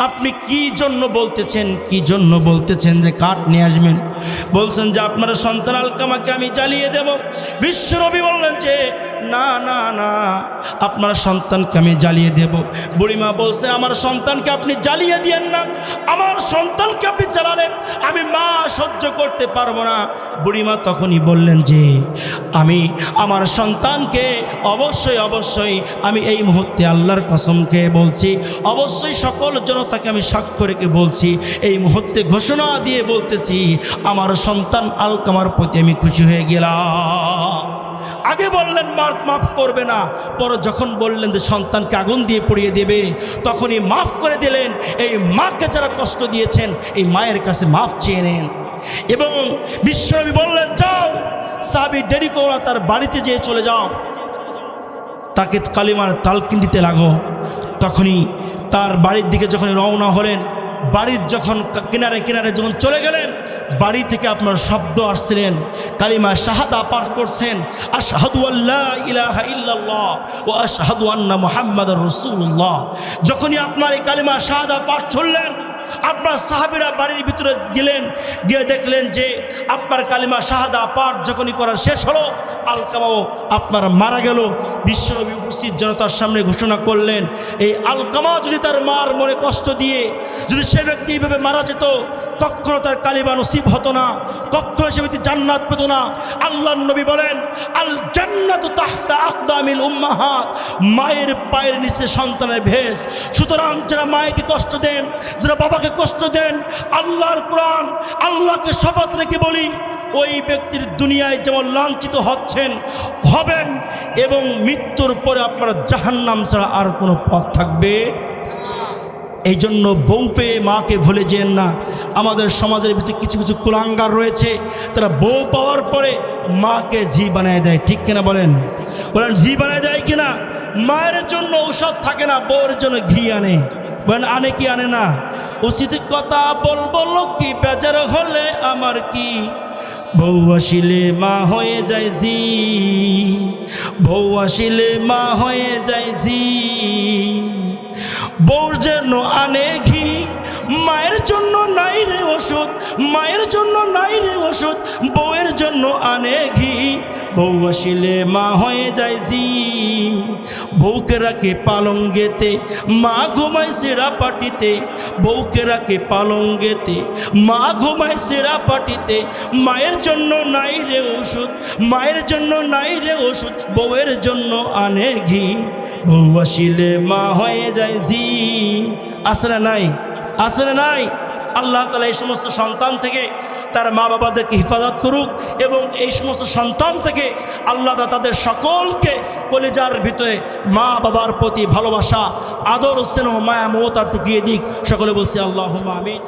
আপনি কি জন্য বলতেছেন, কি জন্য বলতেছেন যে কাঠ নিয়ে আসবেন? বলছেন যে আপনার সন্তান আলকামাকে আমি জ্বালিয়ে দেব। বিশ্বনবী বললেন যে না না না, আপনার সন্তানকে আমি জ্বালিয়ে দেব। বুড়িমা বলছে আমার সন্তানকে আপনি জ্বালিয়ে দিয়েন না, আমার সন্তানকে আপনি জ্বালালেন আমি মা সহ্য করতে পারবো না। বুড়িমা তখনই বললেন যে আমি আমার সন্তানকে অবশ্যই অবশ্যই আমি এই মুহূর্তে আল্লাহর কসমকে বলছি, অবশ্যই সকল জনতাকে আমি সাক্ষ্য রেখে বলছি, এই মুহূর্তে ঘোষণা দিয়ে বলতেছি আমার সন্তান আলকামার প্রতি আমি খুশি হয়ে গেলাম। আগে বললেন মাফ করবে না, পরে যখন বললেন যে সন্তানকে আগুন দিয়ে পুড়িয়ে দেবে, তখনই মাফ করে দিলেন। এই মাকে যারা কষ্ট দিয়েছেন, এই মায়ের কাছে মাফ চেয়ে নেন। এবং বিশ্বনবী বললেন যাও, সাহাবী দেরি করো না, তার বাড়িতে যেয়ে চলে যাও, তাকে কালিমার তালকিন দিতে লাগো। তখনই তার বাড়ির দিকে যখন রওনা হলেন, বাড়ির যখন কিনারে কিনারে যখন চলে গেলেন, বাড়ি থেকে আপনার শব্দ আসছিলেন, কালিমা শাহাদা পাঠ করছেন, আশহাদু আল্লা ইলাহা ইল্লাল্লাহ ওয়া আশহাদু আন্না মুহাম্মাদুর রাসূলুল্লাহ। যখনই আপনার এই কালিমা শাহাদা পাঠ করলেন, আপনার সাহাবীরা বাড়ির ভিতরে গেলেন, গিয়ে দেখলেন যে আপনার কালিমা শাহাদা পাঠ যখনই করা শেষ হলো, আলকামাও আপনার মারা গেল। বিশ্বনবী উপস্থিত জনতার সামনে ঘোষণা করলেন, এই আলকামা যদি তার মার মনে কষ্ট দিয়ে যদি সে ব্যক্তি এইভাবে মারা যেত, কখনো তার কালিমা নসিব হতো না, কখনো সে ব্যক্তি জান্নাত পেত না। আল্লাহর নবী বলেন আল জান্নাতু তাহতা আকদামিল উম্মাহাত, মায়ের পায়ের নিচে সন্তানের ভেষ। সুতরাং যারা মায়েকে কষ্ট দেন, যারা বাবাকে কষ্ট দেন, আল্লাহর কোরআন, আল্লাহকে শপথ রেখে বলি, ওই ব্যক্তির দুনিয়ায় যেমন লাঞ্ছিত হচ্ছেন হবেন, এবং মৃত্যুর পরে আপনার জাহান্নাম ছাড়া আর কোনো পথ থাকবে। এই জন্য বউ পেয়ে মাকে ভুলে যেন না। আমাদের সমাজের ভিতরে কিছু কিছু কুলাঙ্গার রয়েছে, তারা বউ পাওয়ার পরে মাকে ঝি বানায় দেয়। ঠিক কিনা বলেন? বলেন ঝি বানায় দেয় কিনা? মায়ের জন্য ঔষধ থাকে না, বউয়ের জন্য ঘি আনে। বলেন আনে কি আনে না? উচিত কথা বলবো কি, বেজার হলে আমার কি, বউ আসিলে মা হয়ে যায় ঝি, বউ আসিলে মা হয়ে যায় ঝি। বউর জন্য আনে ঘি, মায়ের জন্য নাই রে ওষুধ, মায়ের জন্য নাই রে ওষুধ, বউয়ের জন্য আনে ঘি। বউ আসিলে মা হয়ে যায় ঝি, বউকে রাখে পালঙ্গেতে, মা ঘুমায় সেরা পাটিতে, বউকে রাখে পালঙ্গেতে, মা ঘুমায় সেরা পাটিতে। মায়ের জন্য নাই রে ওষুধ, মায়ের জন্য নাই রে ওষুধ, বউয়ের জন্য আনে ঘি। বউ আসিলে মা হয়ে যায় ঝি। আসলে নাই, আসলে নাই। আল্লাহ তাআলা এই সমস্ত সন্তান থেকে তার মা বাবাদেরকে হেফাজত করুক, এবং এই সমস্ত সন্তান থেকে আল্লাহ তাআলা তাদের সকলকে কলিজার ভিতরে মা বাবার প্রতি ভালোবাসা, আদর, স্নেহ, মায়া, মমতা টুকিয়ে দিক। সকলে বলছি আল্লাহুম্মা আমিন।